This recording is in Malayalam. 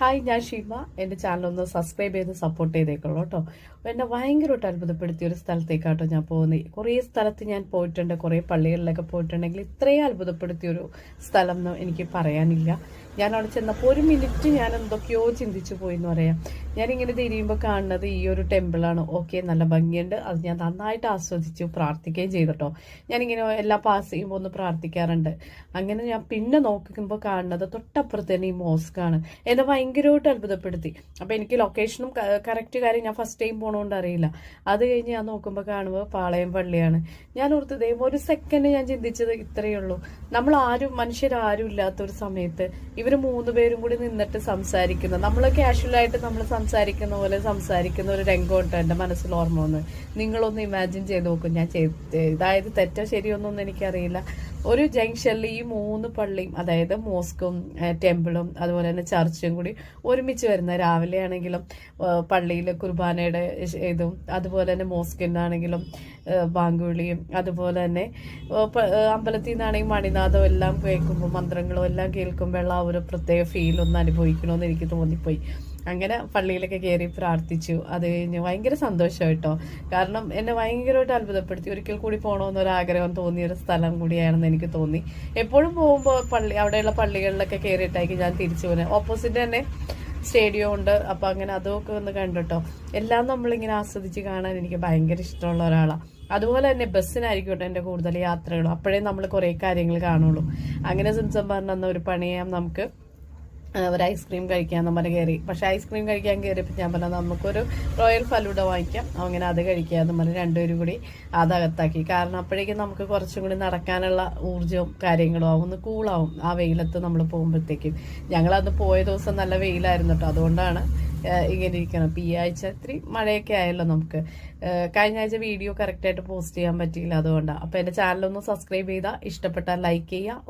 ഹായ്, ഞാൻ ഷീമ. എൻ്റെ ചാനലൊന്ന് സബ്സ്ക്രൈബ് ചെയ്ത് സപ്പോർട്ട് ചെയ്തേക്കുള്ളൂ കേട്ടോ. എന്നെ ഭയങ്കരമായിട്ട് അത്ഭുതപ്പെടുത്തിയ ഒരു സ്ഥലത്തേക്കാട്ടോ ഞാൻ പോകുന്നത്. കുറേ സ്ഥലത്ത് ഞാൻ പോയിട്ടുണ്ട്, കുറേ പള്ളികളിലൊക്കെ പോയിട്ടുണ്ടെങ്കിൽ ഇത്രയും അത്ഭുതപ്പെടുത്തിയൊരു സ്ഥലം എന്ന് എനിക്ക് പറയാനില്ല. ഞാൻ അവിടെ ചെന്നപ്പോൾ ഒരു മിനിറ്റ് ഞാൻ എന്തൊക്കെയോ ചിന്തിച്ചു പോയി എന്ന് പറയാം. ഞാനിങ്ങനെ തിരിയുമ്പോൾ കാണുന്നത് ഈ ഒരു ടെമ്പിളാണ്. ഓക്കെ, നല്ല ഭംഗിയുണ്ട്. അത് ഞാൻ നന്നായിട്ട് ആസ്വദിച്ചു, പ്രാർത്ഥിക്കുകയും ചെയ്തിട്ടോ. ഞാനിങ്ങനെ എല്ലാം പാസ് ചെയ്യുമ്പോൾ ഒന്ന് പ്രാർത്ഥിക്കാറുണ്ട്. അങ്ങനെ ഞാൻ പിന്നെ നോക്കുമ്പോൾ കാണുന്നത് തൊട്ടപ്പുറത്ത് തന്നെ ഈ മോസ്കാണ്. എന്നെ ഭയങ്കരമായിട്ട് അത്ഭുതപ്പെടുത്തി. അപ്പോൾ എനിക്ക് ലൊക്കേഷനും കറക്റ്റ് കാര്യം ഞാൻ ഫസ്റ്റ് ടൈം പോണോണ്ട് അറിയില്ല. അത് കഴിഞ്ഞ് ഞാൻ നോക്കുമ്പോൾ കാണുമ്പോൾ പാളയം പള്ളിയാണ്. ഞാൻ ഓർത്തത് ഒരു സെക്കൻഡ് ഞാൻ ചിന്തിച്ചത് ഇത്രയേ ഉള്ളൂ. നമ്മൾ മനുഷ്യരാരും ഇല്ലാത്തൊരു സമയത്ത് ഇവർ 3 പേരും കൂടി നിന്നിട്ട് സംസാരിക്കുന്ന, നമ്മൾ കാഷ്വലായിട്ട് നമ്മൾ സംസാരിക്കുന്ന പോലെ സംസാരിക്കുന്ന ഒരു രംഗമുണ്ട് എൻ്റെ മനസ്സിൽ ഓർമ്മ വന്ന്. നിങ്ങളൊന്ന് ഇമാജിൻ ചെയ്ത് നോക്കും. ഞാൻ അതായത് തെറ്റോ ശരിയൊന്നും എനിക്കറിയില്ല. ഒരു ജംഗ്ഷനിൽ ഈ 3 പള്ളിയും, അതായത് മോസ്കും ടെമ്പിളും അതുപോലെ തന്നെ ചർച്ചും കൂടി ഒരുമിച്ച് വരുന്ന, രാവിലെ ആണെങ്കിലും പള്ളിയിൽ കുർബാനയുടെ ഇതും അതുപോലെ തന്നെ മോസ്കിനാണെങ്കിലും ബാങ്കുവിളിയും അതുപോലെ തന്നെ അമ്പലത്തിൽ നിന്നാണെങ്കിൽ മണിനാഥം എല്ലാം കേൾക്കുമ്പോൾ, മന്ത്രങ്ങളും എല്ലാം കേൾക്കുമ്പോൾ ആ ഒരു പ്രത്യേക ഫീലൊന്ന് അനുഭവിക്കണമെന്ന് എനിക്ക് തോന്നിപ്പോയി. അങ്ങനെ പള്ളിയിലൊക്കെ കയറി പ്രാർത്ഥിച്ചു. അത് കഴിഞ്ഞ് ഭയങ്കര സന്തോഷം കേട്ടോ. കാരണം എന്നെ ഭയങ്കരമായിട്ട് അത്ഭുതപ്പെടുത്തി. ഒരിക്കൽ കൂടി പോകണമെന്നൊരാഗ്രഹം തോന്നിയൊരു സ്ഥലം കൂടിയാണെന്ന് എനിക്ക് തോന്നി. എപ്പോഴും പോകുമ്പോൾ അവിടെയുള്ള പള്ളികളിലൊക്കെ കയറിയിട്ടായിരിക്കും ഞാൻ തിരിച്ചു പോകുന്നത്. ഓപ്പോസിറ്റ് തന്നെ സ്റ്റേഡിയം ഉണ്ട്. അപ്പം അങ്ങനെ അതൊക്കെ ഒന്ന് കണ്ടിട്ടോ. എല്ലാം നമ്മളിങ്ങനെ ആസ്വദിച്ച് കാണാൻ എനിക്ക് ഭയങ്കര ഇഷ്ടമുള്ള ഒരാളാണ്. അതുപോലെ തന്നെ ബസ്സിനായിരിക്കട്ടെ എൻ്റെ കൂടുതൽ യാത്രകളും. അപ്പോഴേ നമ്മൾ കുറേ കാര്യങ്ങൾ കാണുള്ളൂ. അങ്ങനെ സിംസം പറഞ്ഞ ഒരു പണിയാം, നമുക്ക് ഒരു ഐസ്ക്രീം കഴിക്കാമെന്ന് പറഞ്ഞ് കയറി. പക്ഷെ ഐസ്ക്രീം കഴിക്കാൻ കയറിയപ്പോൾ ഞാൻ പറഞ്ഞത് നമുക്കൊരു റോയൽ ഫലൂഡ വാങ്ങിക്കാം, അങ്ങനെ അത് കഴിക്കാമെന്ന് പറഞ്ഞ് 2 പേരും കൂടി അതകത്താക്കി. കാരണം അപ്പോഴേക്കും നമുക്ക് കുറച്ചും കൂടി നടക്കാനുള്ള ഊർജ്ജവും കാര്യങ്ങളും ആവും, ഒന്ന് കൂളാവും ആ വെയിലത്ത് നമ്മൾ പോകുമ്പോഴത്തേക്കും. ഞങ്ങളന്ന് പോയ ദിവസം നല്ല വെയിലായിരുന്നു കേട്ടോ. അതുകൊണ്ടാണ് ഇങ്ങനെ ഇരിക്കണം. ഇപ്പം ഈ ആഴ്ച ഇത്തിരി മഴയൊക്കെ ആയല്ലോ നമുക്ക്. കഴിഞ്ഞ ആഴ്ച വീഡിയോ കറക്റ്റായിട്ട് പോസ്റ്റ് ചെയ്യാൻ പറ്റിയില്ല, അതുകൊണ്ടാണ്. അപ്പോൾ എൻ്റെ ചാനലൊന്ന് സബ്സ്ക്രൈബ് ചെയ്താൽ, ഇഷ്ടപ്പെട്ടാൽ ലൈക്ക് ചെയ്യുക.